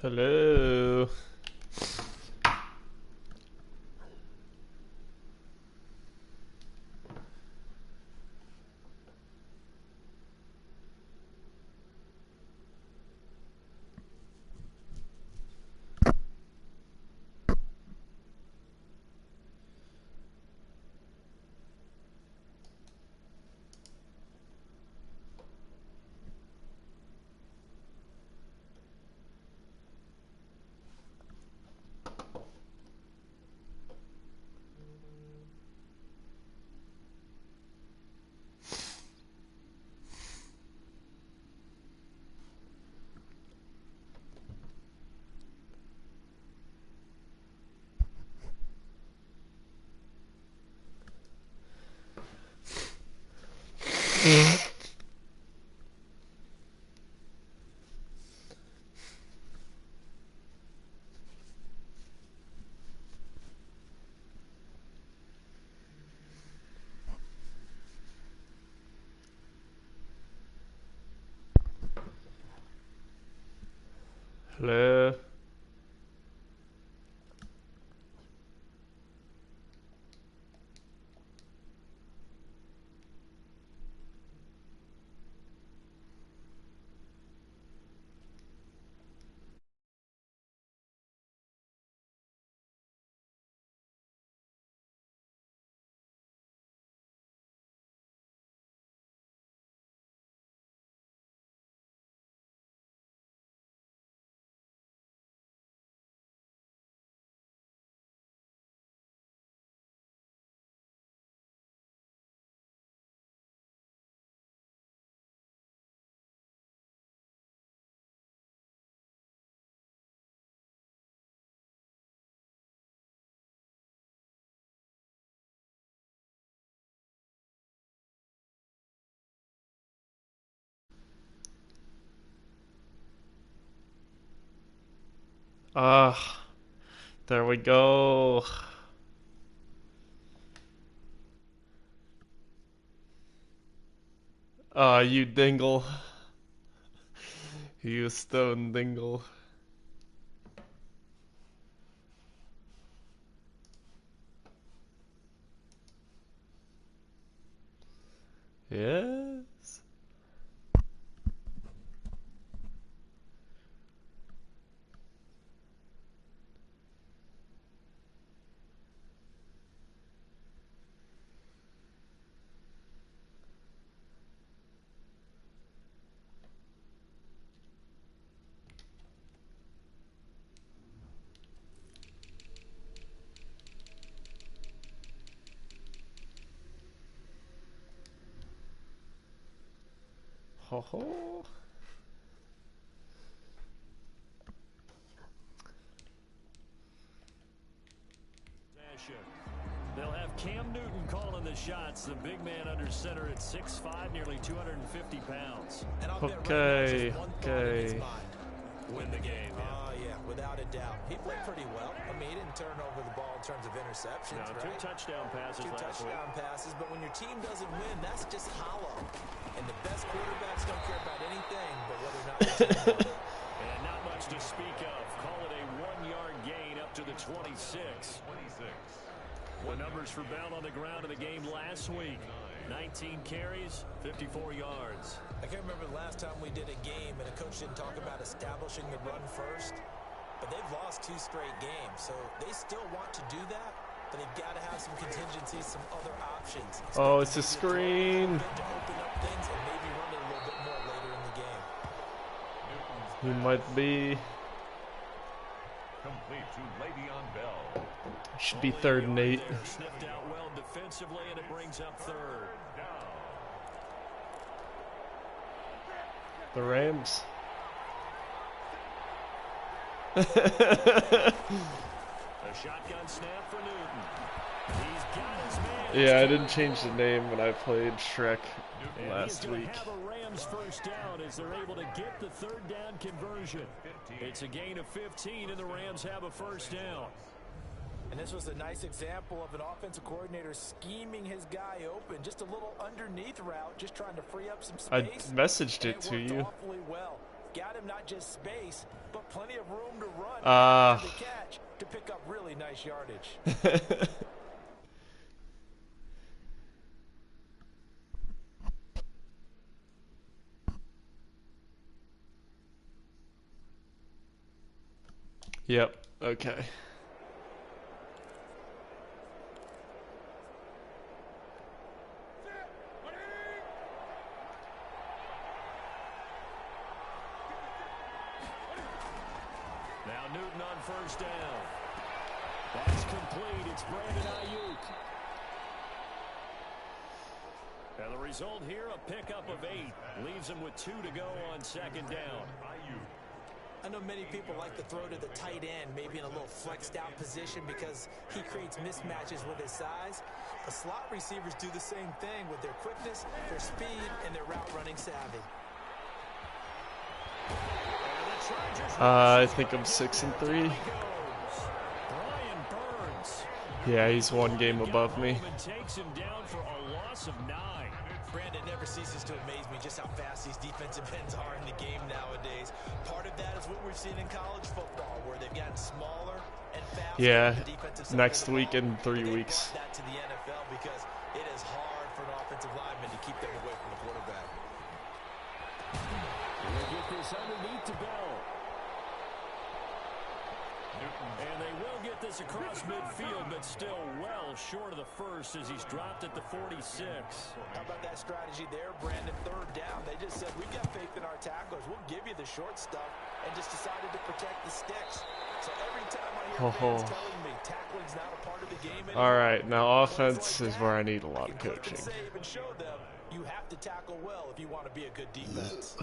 Hello. Hello. Ah, there we go. Ah, you dingle. You stone dingle. Yes. Ho ho. They'll have Cam Newton calling the shots, the big man under center at 6'5", nearly 250 pounds. And I'll bet right now Okay, just one thought in his okay. mind. Win the game. Oh, yeah, without a doubt. He played pretty well. I mean, he didn't turn over the ball in terms of interceptions, No, right? 2 touchdown passes Two last week. touchdown passes, but when your team doesn't win, that's just hollow. And the best quarterbacks don't care about anything but whether or not your team won. And not much to speak of. Call it a 1-yard gain up to the 26. The numbers for Bell on the ground in the game last week. 19 carries, 54 yards. I can't remember the last time we did a game and a coach didn't talk about establishing the run first. But they've lost 2 straight games, so they still want to do that. But they've got to have some contingencies, some other options. Oh, it's a screen. To open up things and maybe run it a little bit more later in the game. He might be. Complete to Le'Veon Bell. Should be 3rd and 8. Sniffed out well defensively, and it brings up 3rd. The Rams. A shotgun snap for Newton. He's got his man. Yeah, I didn't change the name when I played Shrek And last he's going week. to have a Rams first down as they're able to get the 3rd down conversion. It's a gain of 15, and the Rams have a first down. And this was a nice example of an offensive coordinator scheming his guy open. Just a little underneath route, just trying to free up some I space. messaged And it to worked you. awfully well. got him not just space, but plenty of room to run after the catch to pick up really nice yardage. Yep. Okay. Now Newton on first down. That's complete. It's Brandon Ayuk. And the result here, a pickup of 8. Leaves him with 2 to go on second down. I know many people like to throw to the tight end, maybe in a little flexed out position because he creates mismatches with his size. But slot receivers do the same thing with their quickness, their speed, and their route running savvy. I think I'm 6-3. Yeah, he's 1 game above me. Takes him down for a loss of 9. Brandon, never ceases to amaze me just how fast these defensive ends are in the game nowadays. Part of that is what we've seen in college football, where they've gotten smaller and faster. Yeah, next week in 3 weeks. That to the NFL because it is hard for an offensive lineman to keep them away from the quarterback. We'll get this underneath to Bell. And they will get this across midfield, but still well short of the first as he's dropped at the 46. How about that strategy there, Brandon? Third down. They just said, we've got faith in our tacklers. We'll give you the short stuff, and just decided to protect the sticks. So every time I hear fans telling me tackling's not a part of the game anymore. All right, now offense is where I need a lot of coaching. Save and show them you have to tackle well if you want to be a good defense.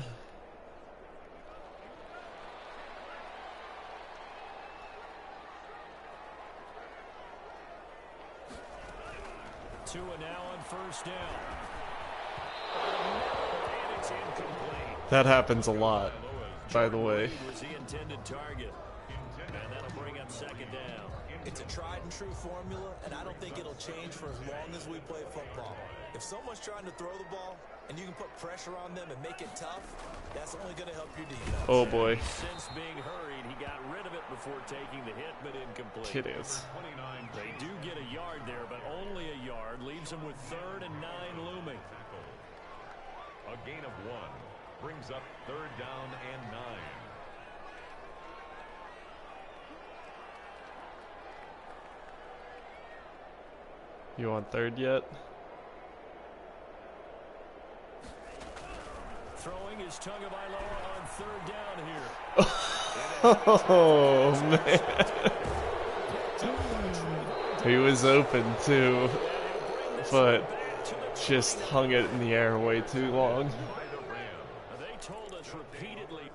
Tua now on first down. And it's incomplete. That happens a lot, by the way. Was the intended target. And that'll bring up second down. It's a tried and true formula, and I don't think it'll change for as long as we play football. If someone's trying to throw the ball and you can put pressure on them and make it tough, that's only going to help your defense. Oh boy. Since being hurried, he got rid of it before taking the hit, but incomplete. It is. They do get a yard there, but only a yard. Leaves them with 3rd and 9 looming. A gain of 1 brings up 3rd down and 9. You on 3rd yet? Throwing his Tagovailoa on 3rd down here. Oh man. He was open too, but just hung it in the air way too long. They told us repeatedly.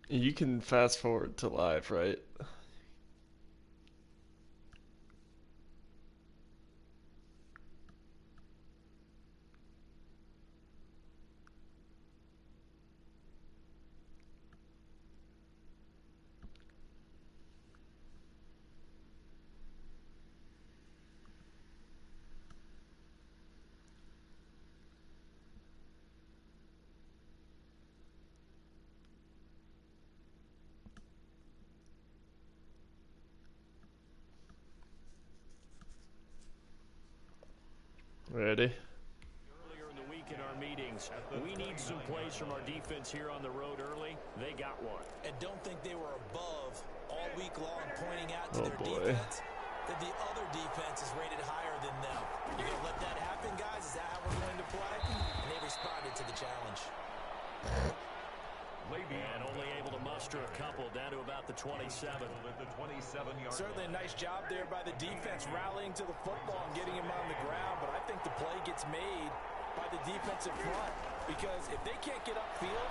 You can fast forward to live, right? Ready? Earlier in the week in our meetings, we need some plays from our defense here on the road early. They got one. And don't think they were above all week long, pointing out to their defense that the other defense is rated higher than them. You gonna let that happen, guys? Is that how we're going to play? And they responded to the challenge. And only able to muster a couple down to about the 27. Certainly a nice job there by the defense rallying to the football and getting him on the ground, but I think the play gets made by the defensive front because if they can't get upfield,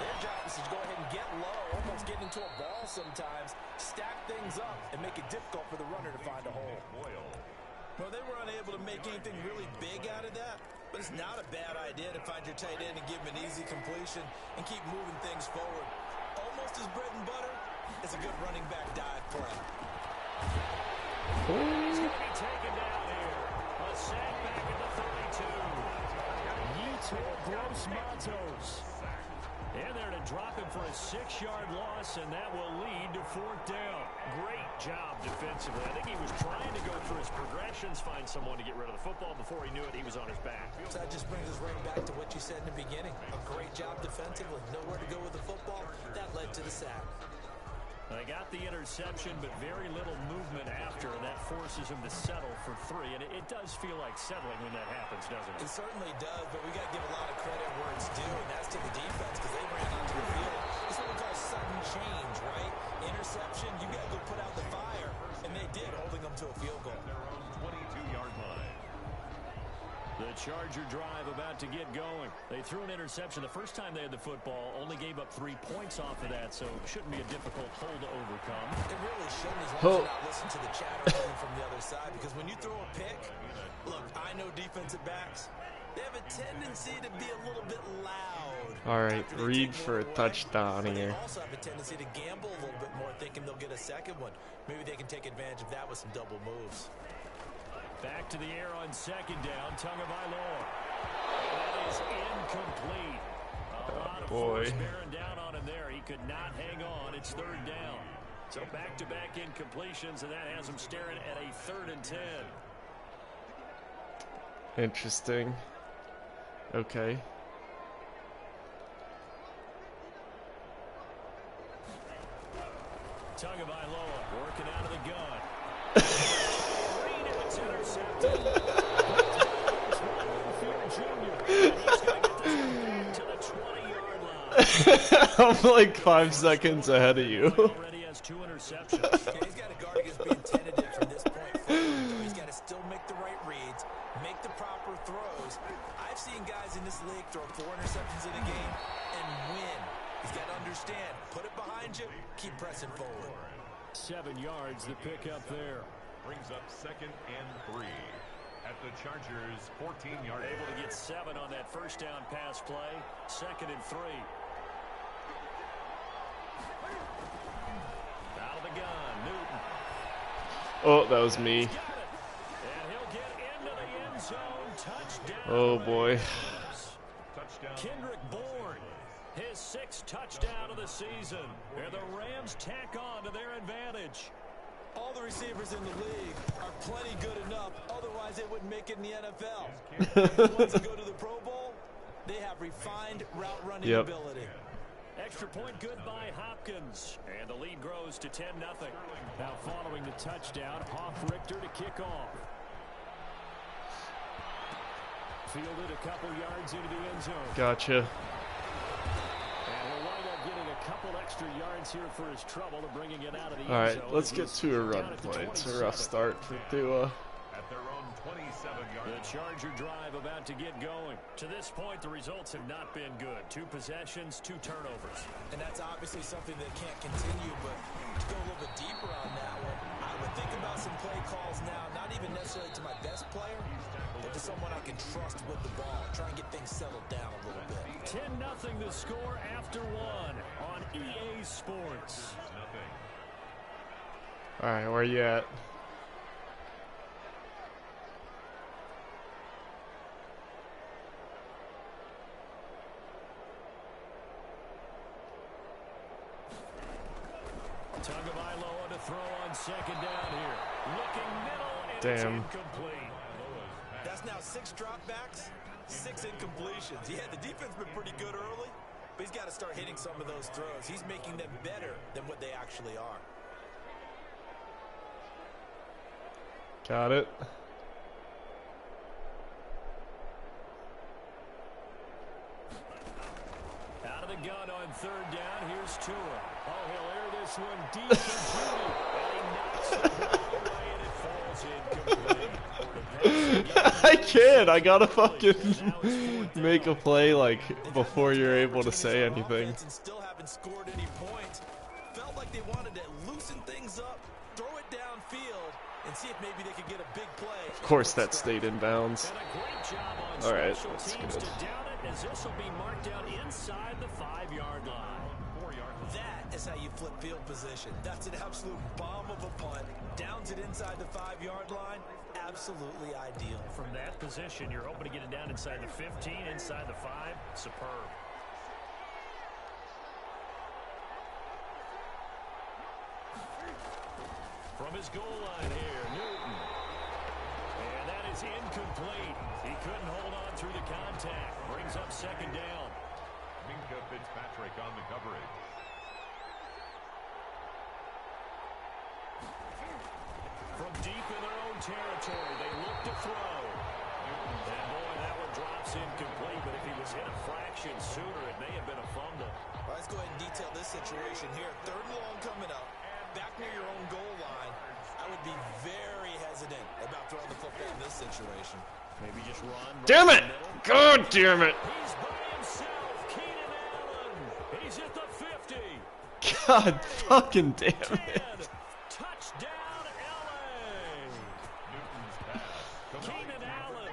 their job is to go ahead and get low, almost get into a ball sometimes, stack things up, and make it difficult for the runner to find a hole. Well, they were unable to make anything really big out of that, but it's not a bad idea to find your tight end and give him an easy completion and keep moving things forward. Almost as bread and butter as a good running back dive play. He's going to be taken down here. A sack back at the 32. Marcus Matos. And there to drop him for a 6-yard loss, and that will lead to 4th down. Great job defensively. I think he was trying to go through his progressions, find someone to get rid of the football. Before he knew it, he was on his back. So that just brings us right back to what you said in the beginning. A great job defensively. Nowhere to go with the football. That led to the sack. They got the interception, but very little movement after, and that forces him to settle for 3. And it does feel like settling when that happens, doesn't it? It certainly does, but we got to give a lot of credit where it's due, and that's to the defense, because they ran onto the field. This is what we call sudden change, right? Interception, you got to go put out the fire, and they did, holding them to a field goal. Their own 22-yard line. The Charger drive about to get going. They threw an interception the first time they had the football, only gave up 3 points off of that, so it shouldn't be a difficult hole to overcome. It really shouldn't, as long as you're not listening to the chatter coming from the other side, because when you throw a pick, look, I know defensive backs, they have a tendency to be a little bit loud. All right, Reed for a touchdown here. here. They also have a tendency to gamble a little bit more, thinking they'll get a second one. Maybe they can take advantage of that with some double moves. Back to the air on 2nd down, Tagovailoa. That is incomplete. A lot of force bearing down on him there. He could not hang on. It's 3rd down. So back-to-back incompletions, and that has him staring at a 3rd and 10. Interesting. Okay. Tagovailoa working out of the gun. It's intercepted. To the 20-yard line. I'm like 5 seconds ahead of you. Already has 2 interceptions. Yeah, he's got to guard against being tentative from this point forward. So he's got to still make the right reads, make the proper throws. I've seen guys in this league throw 4 interceptions in a game and win. He's got to understand, put it behind you, keep pressing forward. 7 yards, the pickup there. Brings up 2nd and 3 at the Chargers' 14-yard line. Able to get 7 on that 1st down pass play. 2nd and 3. Out of the gun, Newton. Oh, that was me. And he'll get into the end zone. Touchdown. Oh boy. Touchdown. Kendrick Bourne, his 6th touchdown of the season. And the Rams tack on to their advantage. All the receivers in the league are plenty good enough, otherwise they wouldn't make it in the NFL. The ones that go to the Pro Bowl, they have refined route running ability. Extra point good by Hopkins. And the lead grows to 10-0. Now following the touchdown, Hoff-Richter to kick off. Fielded a couple yards into the end zone. Gotcha. And we'll wind up getting a couple extra yards here for his trouble to bringing it out of the All end right, zone. let's get to a run play. It's a rough start for Tua. At their own 27-yard The line. Charger drive about to get going. To this point, the results have not been good. 2 possessions, 2 turnovers. And that's obviously something that can't continue, but to go a little bit deeper on that one, I would think about some play calls now, not even necessarily to my best player, but to someone I can trust with the ball. Try and get things settled down a little bit. 10-0 the score after 1 on EA Sports. Nothing. All right, where you at? Tagovailoa to throw on 2nd down here. Looking middle, and it's Damn. incomplete. That's now 6 dropbacks, 6 incompletions. Yeah, the defense been pretty good early, but he's got to start hitting some of those throws. He's making them better than what they actually are. Got it. Out of the gun on 3rd down. Here's Tua. Oh, he'll air this one deep and pretty. And he knocks the ball away, and it falls incomplete. I can't. I gotta fucking make a play like before you're able to say anything. And still haven't scored any points. Felt like they wanted to loosen things up, throw it downfield, and see if maybe they could get a big play. Of course, that stayed in bounds. And a great job on All right, special that's teams good. to down it, as this will be marked down inside the 5-yard line. 4-yard line. That is how you flip field position. That's an absolute bomb of a punt. Downs it inside the 5-yard line. absolutely ideal. From that position, you're hoping to get it down inside the 15, inside the 5. Superb. From his goal line here, Newton. And that is incomplete. He couldn't hold on through the contact. Brings up second down. Minkah Fitzpatrick on the coverage. From deep in their own territory, they look to throw. And boy, that one drops incomplete, but if he was hit a fraction sooner, it may have been a fumble. All right, let's go ahead and detail this situation here. 3rd and long coming up, back near your own goal line. I would be very hesitant about throwing the football in this situation. Maybe just run. Damn it! God damn it! He's by himself, Keenan Allen. He's at the 50. God fucking damn 10. it! Touchdown, LA. Newton's pass. Keenan Allen,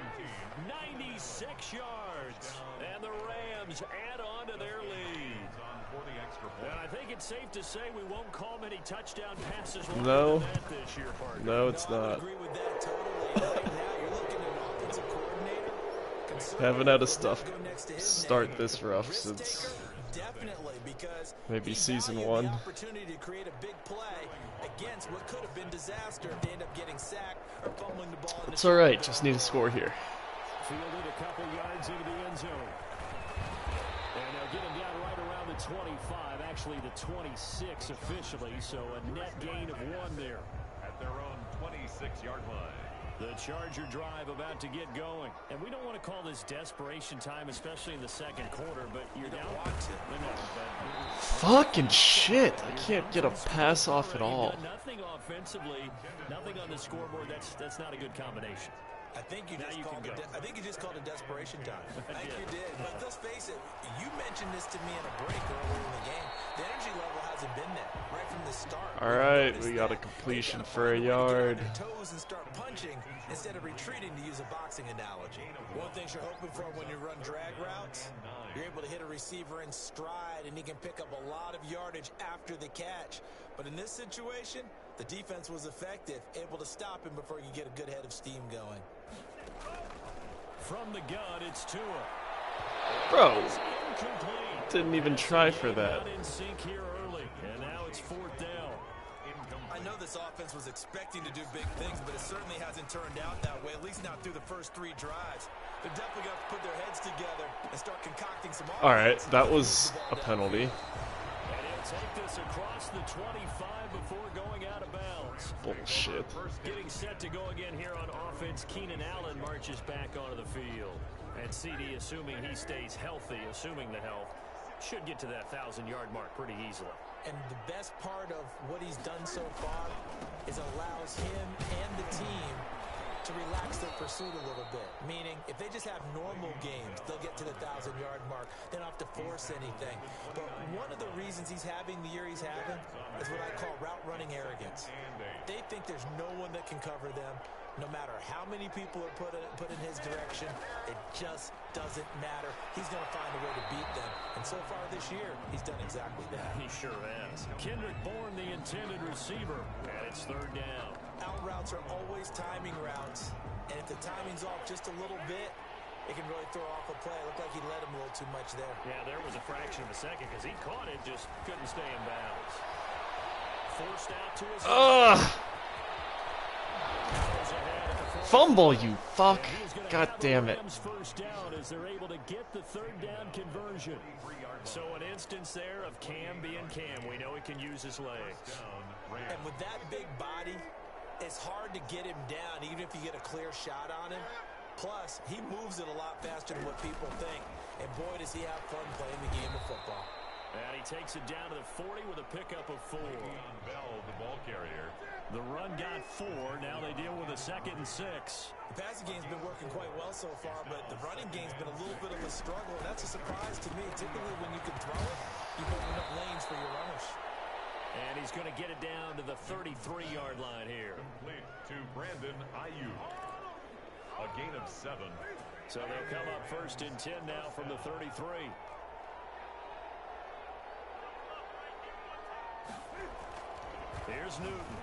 96 yards. And the Rams add on to their lead. For the extra point. And I think it's safe to say we won't call many touchdown passes No. like that this year, partner. No, it's I would not. agree with that totally. Right now, you're looking at an offensive coordinator. Haven't had a stuff Go next to his start name. this rough Risk since taker? Definitely, because maybe he season valued 1. the opportunity to create a big play against what could have been disaster if they end up getting sacked or fumbling the ball. It's all right. Just need a score here. Fielded a couple yards into the end zone. And they'll get him down right around the 25, actually the 26 officially, so a net gain of 1 there. At their own 26-yard line. The Charger drive about to get going. And we don't want to call this desperation time, especially in the second quarter, but you're down. Fucking shit! I can't get a pass off at all. Nothing offensively, nothing on the scoreboard. That's not a good combination. I think you Now just you called can it. go. I think you just called it desperation time. I think did. you did. But let's face it. You mentioned this to me in a break earlier in the game. The energy level hasn't been there right from the start. All right, we got a completion for a yard. Get on their toes and start punching instead of retreating, to use a boxing analogy. One thing you're hoping for when you run drag routes, you're able to hit a receiver in stride and he can pick up a lot of yardage after the catch. But in this situation, the defense was effective, able to stop him before you get a good head of steam going. From the gun, it's Tua. Bro, Incomplete. didn't even try for that. Not in sync here early, and now it's 4th down. I know this offense was expecting to do big things, but it certainly hasn't turned out that way, at least not through the first 3 drives. They're definitely going to put their heads together and start concocting some offense. All right, that was a penalty. And he'll take this across the 25 before going out of bounds. Bullshit. Getting set to go again here on offense, Keenan Allen marches back onto the field. And CD, assuming he stays healthy, assuming the health, should get to that 1,000-yard mark pretty easily. And the best part of what he's done so far is allows him and the team to relax their pursuit a little bit. Meaning, if they just have normal games, they'll get to the 1,000-yard mark. They don't have to force anything. But one of the reasons he's having the year he's having is what I call route running arrogance. They think there's no one that can cover them. No matter how many people are put in his direction, it just doesn't matter. He's going to find a way to beat them. And so far this year, he's done exactly that. He sure has. Kendrick Bourne, the intended receiver, and it's 3rd down. Out routes are always timing routes, and if the timing's off just a little bit, it can really throw off a play. It looked like he led him a little too much there. Yeah, there was a fraction of a second because he caught it, just couldn't stay in bounds. Forced out to his Ugh! Fumble, you fuck! God damn it. First down as they're able to get the 3rd down conversion. So an instance there of Cam being Cam. We know he can use his legs. And with that big body, it's hard to get him down, even if you get a clear shot on him. Plus, he moves it a lot faster than what people think. And boy, does he have fun playing the game of football. And he takes it down to the 40 with a pickup of 4. Bell, the ball carrier. The run got 4. Now they deal with a 2nd and 6. The passing game's been working quite well so far, but the running game's been a little bit of a struggle, and that's a surprise to me. Typically, when you can throw it, you open up lanes for your runners. And he's going to get it down to the 33-yard line here. Complete to Brandon Ayuk. A gain of 7. So they'll come up 1st and 10 now from the 33. Here's Newton.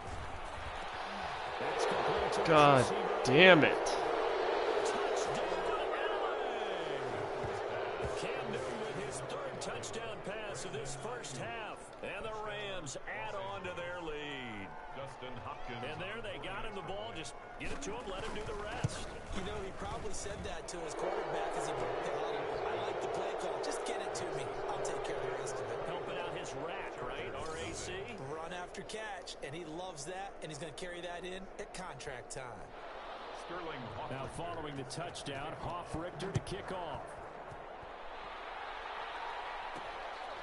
It's complete to God damn it. Cam Newton with his third touchdown pass of this first half. And the Rams add on to their lead. Justin Hopkins. And there they got him the ball. Just get it to him, let him do the rest. You know, he probably said that to his quarterback as he broke the huddle. I like the play call. Just get it to me. I'll take care of the rest of it. Helping out his rack, right? RAC. Run after catch, and he loves that, and he's going to carry that in at contract time. Sterling Hoff. Now following the touchdown, Hoff-Richter to kick off.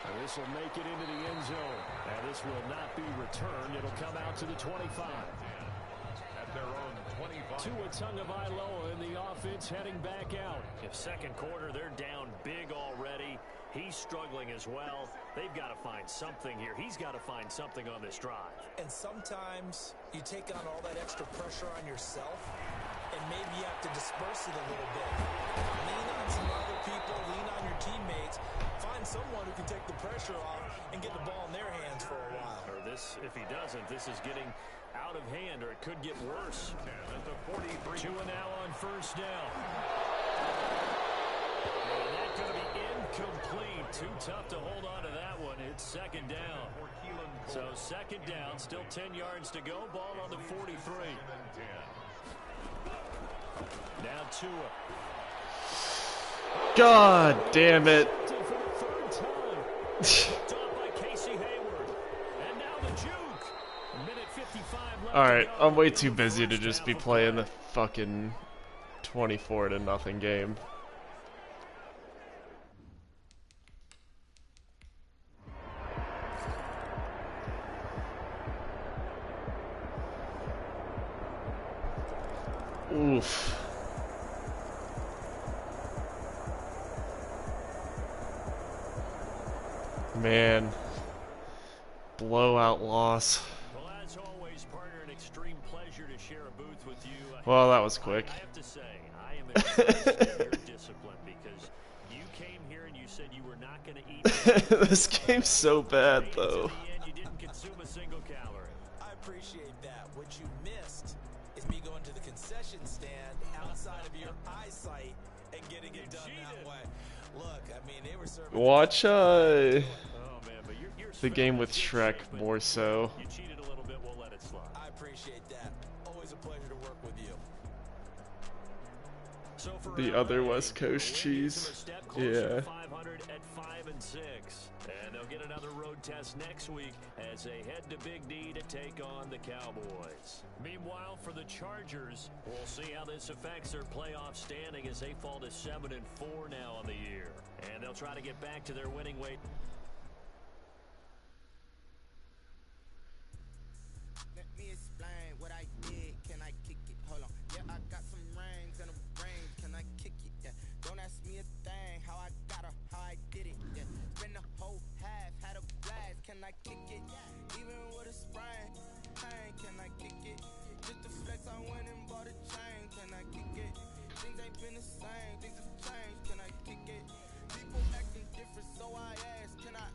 And this will make it into the end zone. And this will not be returned. It'll come out to the 25. At their own 25. Tua Tagovailoa in the offense heading back out. If second quarter, they're down big already. He's struggling as well. They've got to find something here. He's got to find something on this drive. And sometimes you take on all that extra pressure on yourself, and maybe you have to disperse it a little bit. Lean on some other people, lean on your teammates. Find someone who can take the pressure off and get the ball in their hands for a while. Or this, if he doesn't, this is getting out of hand, or it could get worse. At the 43. Tua now on first down. And that's going to be incomplete. Too tough to hold on to that one. It's second down. So second down, still 10 yards to go. Ball on the 43. Now Tua. God damn it. For the third time. Picked off by Casey Hayward. And now the juke. A minute 55 left. Alright, to go. I'm way too busy to just be playing the fucking 24-0 game. Oof. Man. Blowout loss. Well, as always, partner, an extreme pleasure to share a booth with you. Well, that was quick. I have to say, I am impressed with your discipline because you came here and you said you were not going to eat. This game's so bad, To though. the end, you didn't consume a single calorie. I appreciate that. What you missed is me going to the concession stand outside of your eyesight and getting it done that way. Look, I mean, they were serving... Watch Oh, man, but you're the game with Shrek but more so. You cheated a little bit, we'll let it slide. I appreciate that. Always a pleasure to work with you. So for The LA, other West Coast the cheese. Rams are a step closer to Yeah. 500 at 5-6, and they'll get another road test next week as they head to Big D to take on the Cowboys. Meanwhile, for the Chargers, we'll see how this affects their playoff standing as they fall to 7-4 now on the year, and they'll try to get back to their winning weight. Let me explain what I did. Can I kick it? Hold on. Yeah, I got some rings and a range. Can I kick it? Yeah. Don't ask me a thing. How I got her, how I did it. Yeah. Spend the whole half, had a blast. Can I kick it? Even with a sprain. Pain, can I kick it? Just the flex, I went and bought a chain. Can I kick it? Things ain't been the same. Things have changed. Can I kick it? People acting different, so I asked. Can I?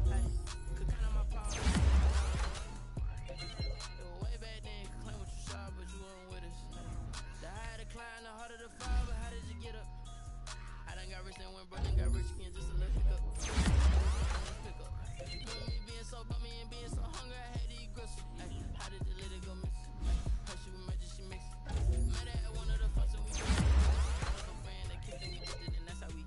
Hey, could count on my power. Way back then, claim what you saw, but you weren't with us. The higher the climb, the harder the fall, but how did you get up? I done got rich and went broke and got rich again, just a little hiccup. Pick up. Me being so bummy and being so hungry, I had to eat gristle. Ay, how did the lady go miss? How she was magic, she mixed. Met her at one of the fucks and we kicked it. Another friend that kicked and we kicked it, and that's how we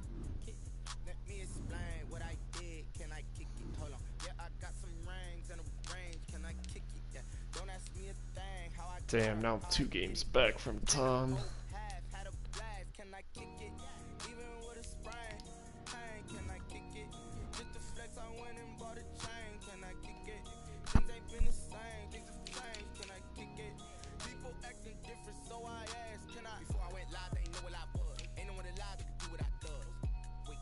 kicked it. Let me explain what I did. Can I kick it? Hold on. Yeah, I got some rings and a range. Can I kick it? Yeah. Don't ask me a thing. How I Damn, now I'm 2 games back from Tom. half had a blast. Can I kick it? Even with a sprain. Pain, can I kick it? Just the flex, I went and bought a chain. Can I kick it? Things ain't been the same. Things have changed. Can I kick it? People acting different, so I asked. Can I? Before I went live, they ain't know what I was. Ain't no one alive that could do what I does. Wait.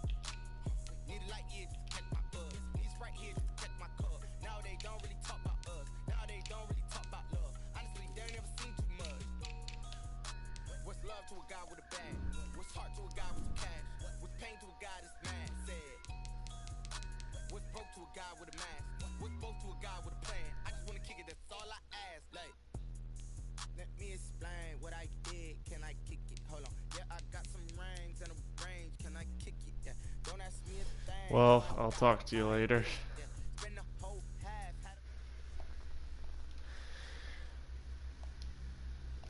Need a light here just to catch my buzz. Need Sprite here just to catch my cup. Now they don't really talk about us. Now they don't really talk about love. Honestly, they ain't never seen too much. What's love to a guy with a bag? What's heart to a guy with some cash? What's pain to a guy that's mad? Said. What's broke to a guy with a mask? What's both to a guy with a plan? I just wanna kick it, that's all I ask. Like, let me explain Well, I'll talk to you later.